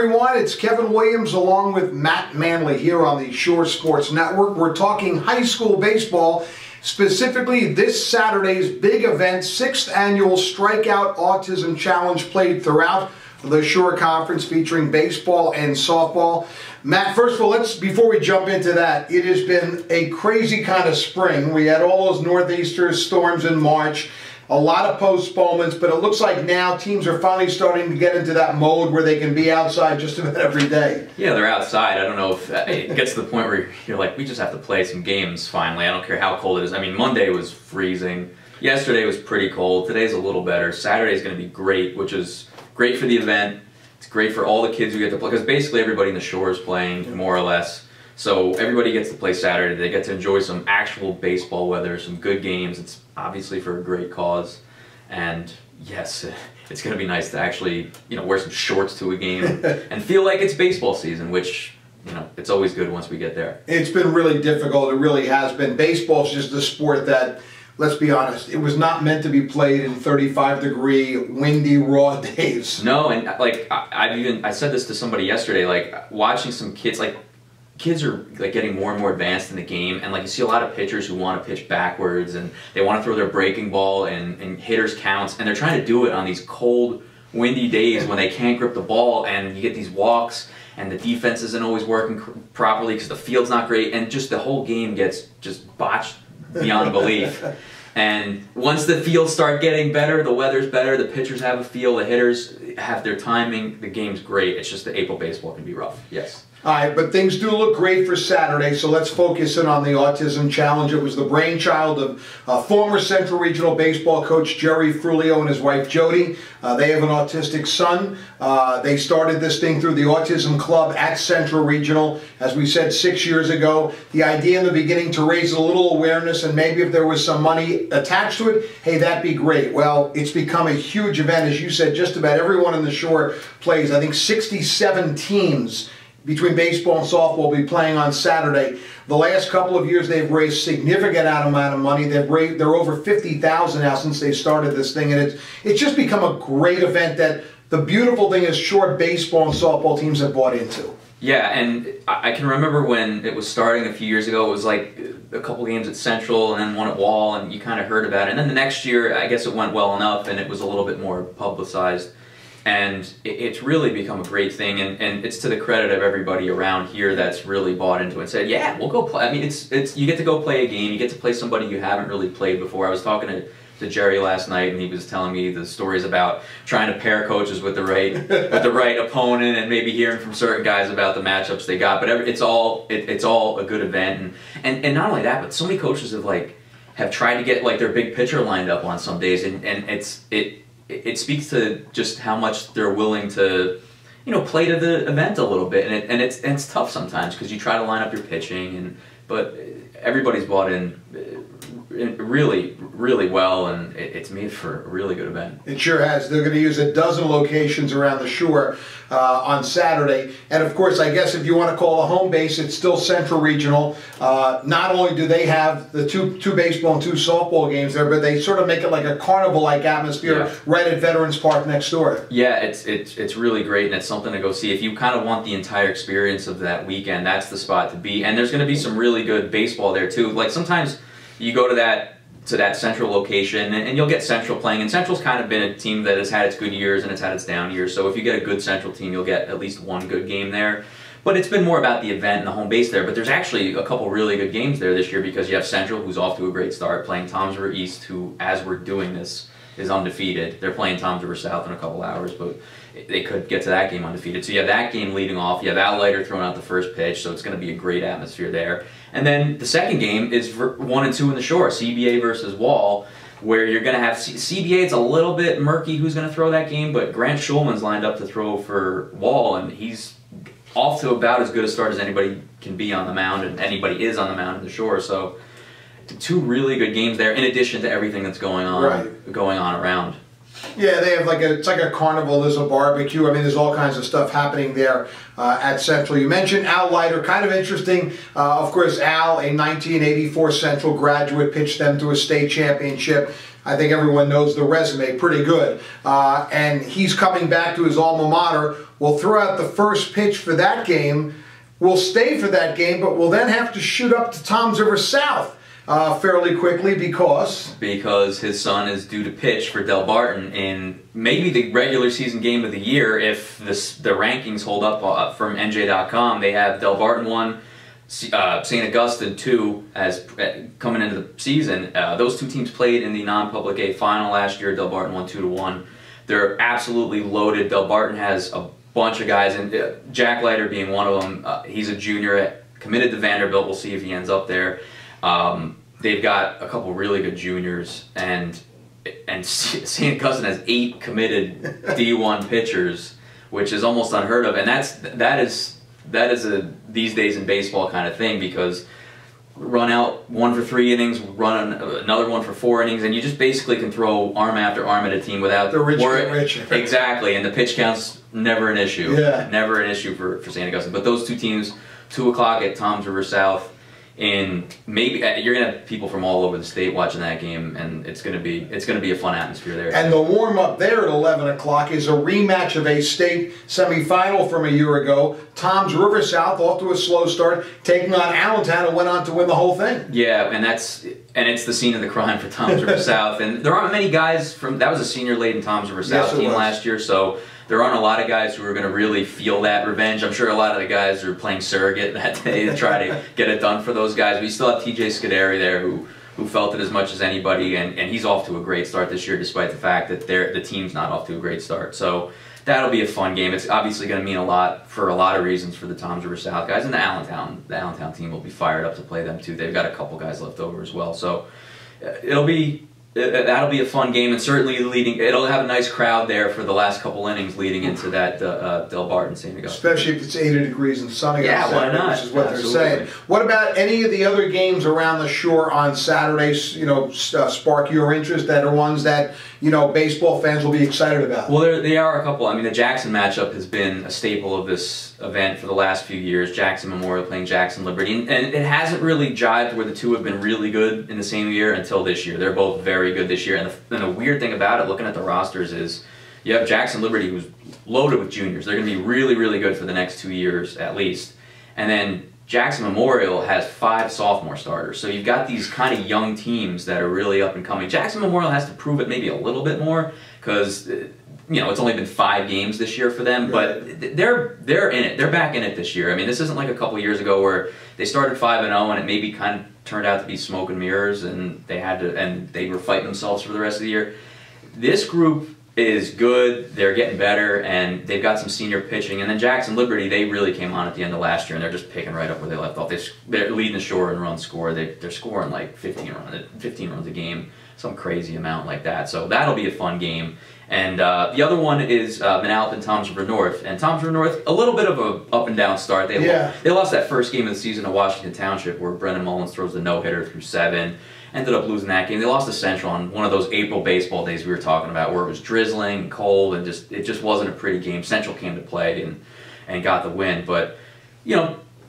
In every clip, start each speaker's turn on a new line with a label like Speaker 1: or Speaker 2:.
Speaker 1: everyone. It's Kevin Williams along with Matt Manley here on the Shore Sports Network. We're talking high school baseball, specifically this Saturday's big event, 6th Annual Strikeout Autism Challenge played throughout the Shore Conference featuring baseball and softball. Matt, first of all, before we jump into that, it has been a crazy kind of spring. We had all those northeaster storms in March. A lot of postponements, but it looks like now teams are finally starting to get into that mode where they can be outside just about every day.
Speaker 2: Yeah, they're outside. I don't know if it gets to the point where you're like, we just have to play some games finally. I don't care how cold it is. I mean, Monday was freezing. Yesterday was pretty cold. Today's a little better. Saturday's going to be great, which is great for the event. It's great for all the kids who get to play, because basically everybody in the Shore is playing, more or less. So everybody gets to play Saturday. They get to enjoy some actual baseball weather, some good games. It's obviously for a great cause. And yes, it's going to be nice to actually, wear some shorts to a game and feel like it's baseball season, which, it's always good once we get there.
Speaker 1: It's been really difficult. It really has been. Baseball's just a sport that, let's be honest, it was not meant to be played in 35-degree, windy, raw days.
Speaker 2: No, and I said this to somebody yesterday, like watching some kids, kids are getting more and more advanced in the game, and you see a lot of pitchers who want to pitch backwards and they want to throw their breaking ball and hitters counts, and they're trying to do it on these cold, windy days when they can't grip the ball, and you get these walks and the defense isn't always working properly because the field's not great, and just the whole game gets just botched beyond belief. And once the fields start getting better, the weather's better, the pitchers have a feel, the hitters have their timing, the game's great. It's just the April baseball can be rough, yes.
Speaker 1: All right, but things do look great for Saturday, so let's focus in on the Autism Challenge. It was the brainchild of former Central Regional Baseball coach Jerry Frulio and his wife Jody. They have an autistic son. They started this thing through the Autism Club at Central Regional, as we said, 6 years ago. The idea in the beginning to raise a little awareness, and maybe if there was some money attached to it, hey, that'd be great. Well, it's become a huge event. As you said, just about everyone in the Shore plays. I think 67 teams between baseball and softball will be playing on Saturday. The last couple of years, they've raised significant amount of money. They're over $50,000 now since they started this thing, and it's just become a great event that the beautiful thing is Shore baseball and softball teams have bought into.
Speaker 2: Yeah, and I can remember when it was starting a few years ago, it was like a couple games at Central and then one at Wall, and you kind of heard about it. And then the next year, I guess it went well enough, and it was a little bit more publicized. And it's really become a great thing, and it's to the credit of everybody around here that's really bought into it and said, yeah, we'll go play. I mean, you get to go play a game, you get to play somebody you haven't really played before. I was talking to Jerry last night, and he was telling me the stories about trying to pair coaches with the right opponent, and maybe hearing from certain guys about the matchups they got. But it's all a good event, and not only that, but so many coaches have tried to get their big pitcher lined up on some days, and it speaks to just how much they're willing to, play to the event a little bit, and it's tough sometimes because you try to line up your pitching, but everybody's bought in really, really well, and it's made for a really good event.
Speaker 1: It sure has. They're going to use a dozen locations around the Shore on Saturday, and of course, I guess if you want to call a home base, it's still Central Regional. Not only do they have the two baseball and two softball games there, but they sort of make it like a carnival-like atmosphere right at Veterans Park next door.
Speaker 2: Yeah, it's really great, and it's something to go see. If you kind of want the entire experience of that weekend, that's the spot to be. And there's going to be some really good baseball there too. Sometimes you go to that Central location, and you'll get Central playing, and Central's kind of been a team that has had its good years and it's had its down years, so if you get a good Central team, you'll get at least one good game there. But it's been more about the event and the home base there, but there's actually a couple really good games there this year, because you have Central, who's off to a great start, playing Toms River East, who, as we're doing this, is undefeated. They're playing Toms River South in a couple hours, but they could get to that game undefeated. So you have that game leading off. You have Al Leiter throwing out the first pitch, so it's going to be a great atmosphere there. And then the second game is 1 and 2 in the Shore, CBA versus Wall, where you're going to have CBA. It's a little bit murky who's going to throw that game, but Grant Schulman's lined up to throw for Wall, and he's off to about as good a start as anybody can be on the mound, and anybody is on the mound in the Shore. So two really good games there, in addition to everything that's going on around.
Speaker 1: Yeah, they have it's like a carnival. There's a barbecue. I mean, there's all kinds of stuff happening there at Central. You mentioned Al Leiter, kind of interesting. Of course, Al, a 1984 Central graduate, pitched them to a state championship. I think everyone knows the resume, pretty good. And he's coming back to his alma mater, will throw out the first pitch for that game, will stay for that game, but will then have to shoot up to Toms River South fairly quickly because
Speaker 2: his son is due to pitch for Del Barton in maybe the regular season game of the year. If the rankings hold up from NJ.com, they have Del Barton 1, St. Augustine 2 as coming into the season. Those two teams played in the non-public A final last year. Del Barton won 2-1. They're absolutely loaded. Del Barton has a bunch of guys, and Jack Leiter being one of them. He's a junior, committed to Vanderbilt. We'll see if he ends up there. They've got a couple really good juniors, and St. Augustine has 8 committed D1 pitchers, which is almost unheard of. And that is a these days in baseball kind of thing, because run out 1 for 3 innings, run another 1 for 4 innings, and you just basically can throw arm after arm at a team without
Speaker 1: the rich get richer.
Speaker 2: Exactly, and the pitch count's never an issue.
Speaker 1: Yeah.
Speaker 2: Never an issue for St. Augustine. But those two teams, 2 o'clock at Toms River South. And maybe you're gonna have people from all over the state watching that game, and it's gonna be a fun atmosphere there.
Speaker 1: And the warm up there at 11 o'clock is a rematch of a state semifinal from a year ago. Toms River South off to a slow start, taking on Allentown, and went on to win the whole thing.
Speaker 2: Yeah, and it's the scene of the crime for Toms River South, and there aren't many guys from that was a senior laden Toms River South team last year, so. There aren't a lot of guys who are going to really feel that revenge. I'm sure a lot of the guys are playing surrogate that day to try to get it done for those guys. We still have TJ Scuderi there who felt it as much as anybody, and he's off to a great start this year despite the fact that the team's not off to a great start. So that'll be a fun game. It's obviously going to mean a lot for a lot of reasons for the Toms River South guys, and the Allentown team will be fired up to play them too. They've got a couple guys left over as well. So that'll be a fun game, and certainly it'll have a nice crowd there for the last couple innings leading into that Del Barton St. Augustine.
Speaker 1: Especially if it's 80 degrees and sunny
Speaker 2: outside,
Speaker 1: why not? Which is what they're saying. What about any of the other games around the shore on Saturdays, spark your interest, that are ones that, baseball fans will be excited about?
Speaker 2: Well, there are a couple. I mean, the Jackson matchup has been a staple of this event for the last few years. Jackson Memorial playing Jackson Liberty, and it hasn't really jived where the two have been really good in the same year until this year. They're both very good this year, and the weird thing about it, looking at the rosters, is you have Jackson Liberty, who's loaded with juniors. They're going to be really, really good for the next 2 years at least. And then Jackson Memorial has 5 sophomore starters. So you've got these kind of young teams that are really up and coming. Jackson Memorial has to prove it maybe a little bit more because it's only been 5 games this year for them, but they're in it. They're back in it this year. I mean, this isn't like a couple years ago where they started 5-0 and it maybe kind of turned out to be smoke and mirrors, and they were fighting themselves for the rest of the year. This group is good. They're getting better, and they've got some senior pitching. And then Jackson Liberty, they really came on at the end of last year, and they're just picking right up where they left off. They're leading the shore in runs scored. They're scoring like 15 runs a game, some crazy amount like that. So that'll be a fun game. And the other one is Manalapan Toms River North. And Toms River North, a little bit of a up and down start. They lost that first game of the season to Washington Township, where Brendan Mullins throws the no-hitter through 7. Ended up losing that game. They lost to Central on one of those April baseball days we were talking about, where it was drizzling and cold, and it just wasn't a pretty game. Central came to play and got the win. But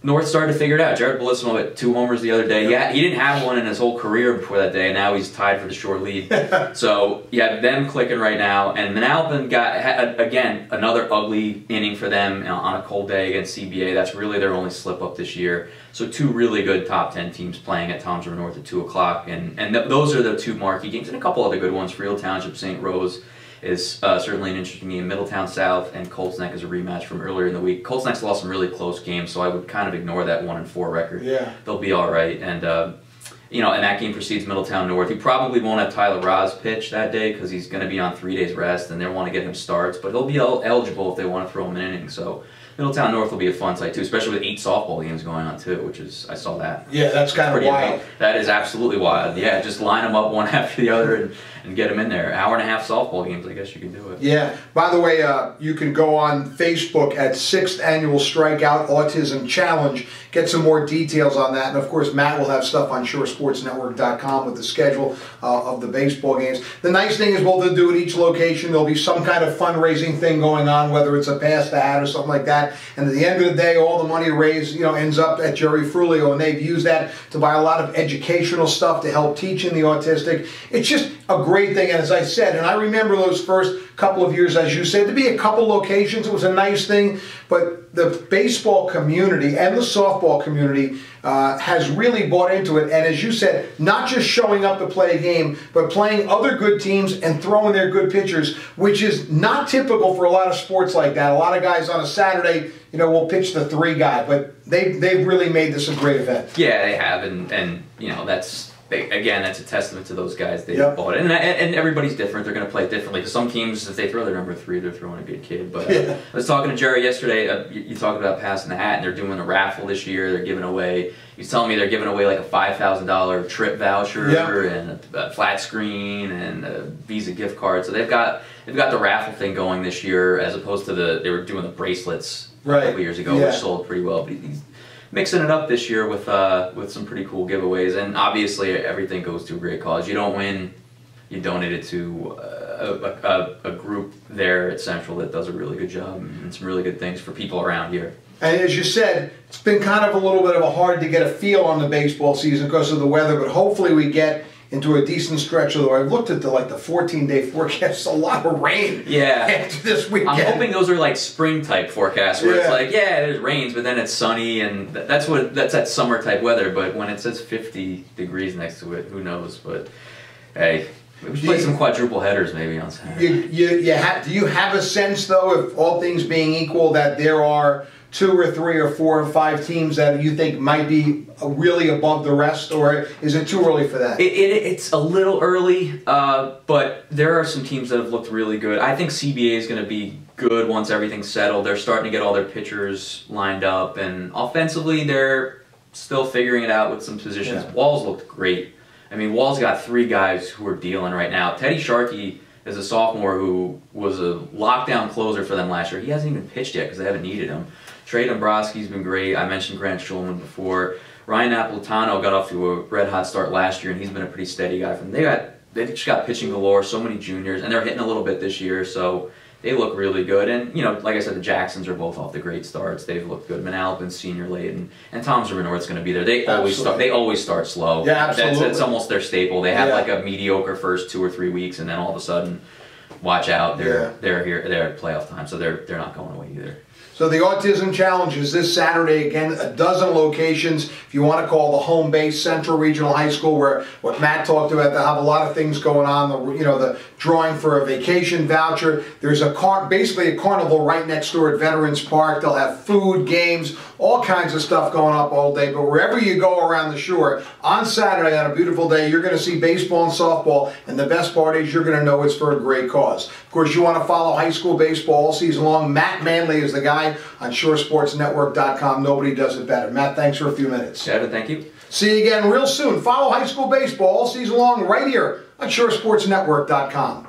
Speaker 2: North started to figure it out. Jared Bellissimo hit 2 homers the other day. He didn't have one in his whole career before that day, and now he's tied for the shore lead. So you have them clicking right now. And Manalapan got, again, another ugly inning for them on a cold day against CBA. That's really their only slip-up this year. So 2 really good top 10 teams playing at Toms River North at 2 o'clock. And those are the 2 marquee games. And a couple other good ones. Friel Township, St. Rose is certainly an interesting game. Middletown South and Colts Neck is a rematch from earlier in the week. Colts Neck's lost some really close games, so I would kind of ignore that 1-4 record.
Speaker 1: Yeah.
Speaker 2: They'll be all right. And, and that game precedes Middletown North. He probably won't have Tyler Roz pitch that day because he's going to be on 3 days rest, and they'll want to get him starts. But he'll be eligible if they want to throw him an inning. So Middletown North will be a fun site too, especially with 8 softball games going on too, which is, I saw that.
Speaker 1: Yeah, that's kind of wild.
Speaker 2: Amazing. That is absolutely wild. Yeah, just line them up one after the other and get them in there. 1.5 hour softball games, I guess you can do it.
Speaker 1: Yeah. By the way, you can go on Facebook at 6th Annual Strikeout Autism Challenge. Get some more details on that. And of course, Matt will have stuff on shoresportsnetwork.com with the schedule of the baseball games. The nice thing is, they'll do at each location, there'll be some kind of fundraising thing going on, whether it's a pass the hat or something like that. that. And at the end of the day, all the money raised, ends up at Jerry Frulio, and they've used that to buy a lot of educational stuff to help teaching the autistic. It's just a great thing, and as I said, and I remember those first couple of years, as you said, to be a couple locations, it was a nice thing, but the baseball community and the softball community has really bought into it, and as you said, not just showing up to play a game, but playing other good teams and throwing their good pitchers, which is not typical for a lot of sports like that. A lot of guys on a Saturday, will pitch the 3 guy, but they've really made this a great event.
Speaker 2: Yeah, they have, and again, that's a testament to those guys. They bought it, and everybody's different. They're going to play it differently. Some teams, if they throw their number 3, they're throwing a good kid. But I was talking to Jerry yesterday. You talked about passing the hat, and they're doing a raffle this year. They're giving away. He's telling me they're giving away like a $5,000 trip voucher and a flat screen and a Visa gift card. So they've got the raffle thing going this year, as opposed to they were doing the bracelets a couple years ago, which sold pretty well. But he's mixing it up this year with some pretty cool giveaways, and obviously everything goes to a great cause. You don't win, you donate it to a group there at Central that does a really good job and some really good things for people around here.
Speaker 1: And as you said, it's been kind of a little bit of a hard to get a feel on the baseball season because of the weather, but hopefully we get into a decent stretch. Although I've looked at the 14-day forecast, a lot of rain after this weekend.
Speaker 2: I'm hoping those are like spring type forecasts where it's like, there's rains, but then it's sunny, and that's that summer type weather. But when it says 50 degrees next to it, who knows? But hey, we should play some quadruple headers maybe on Saturday.
Speaker 1: Do you have a sense, though, if all things being equal, that there are 2 or 3 or 4 or 5 teams that you think might be really above the rest, or is it too early for that?
Speaker 2: It's a little early, but there are some teams that have looked really good. I think CBA is going to be good once everything's settled. They're starting to get all their pitchers lined up, and offensively they're still figuring it out with some positions. Walls looked great. I mean, Wall's got 3 guys who are dealing right now. Teddy Sharkey is a sophomore who was a lockdown closer for them last year. He hasn't even pitched yet because they haven't needed him. Trey Dombrowski's been great. I mentioned Grant Schulman before. Ryan Napolitano got off to a red-hot start last year, and he's been a pretty steady guy for them. They just got pitching galore, so many juniors, and they're hitting a little bit this year, so they look really good. And, like I said, the Jacksons are both off the great starts. They've looked good. Manalapan's senior late, and Tom Zermanort's going to be there. They always start slow.
Speaker 1: Yeah, absolutely.
Speaker 2: That's almost their staple. They have like a mediocre first 2 or 3 weeks, and then all of a sudden, watch out, they're here. They're at playoff time, so they're not going away either.
Speaker 1: So the Autism Challenge is this Saturday, again, a dozen locations. If you want to call the home base, Central Regional High School, where what Matt talked about, they have a lot of things going on. The drawing for a vacation voucher. There's basically a carnival right next door at Veterans Park. They'll have food, games, all kinds of stuff going up all day. But wherever you go around the shore, on Saturday, on a beautiful day, you're going to see baseball and softball. And the best part is you're going to know it's for a great cause. Of course, you want to follow high school baseball all season long. Matt Manley is the guy on shoresportsnetwork.com. Nobody does it better. Matt, thanks for a few minutes.
Speaker 2: Kevin, thank you.
Speaker 1: See you again real soon. Follow high school baseball all season long right here on shoresportsnetwork.com.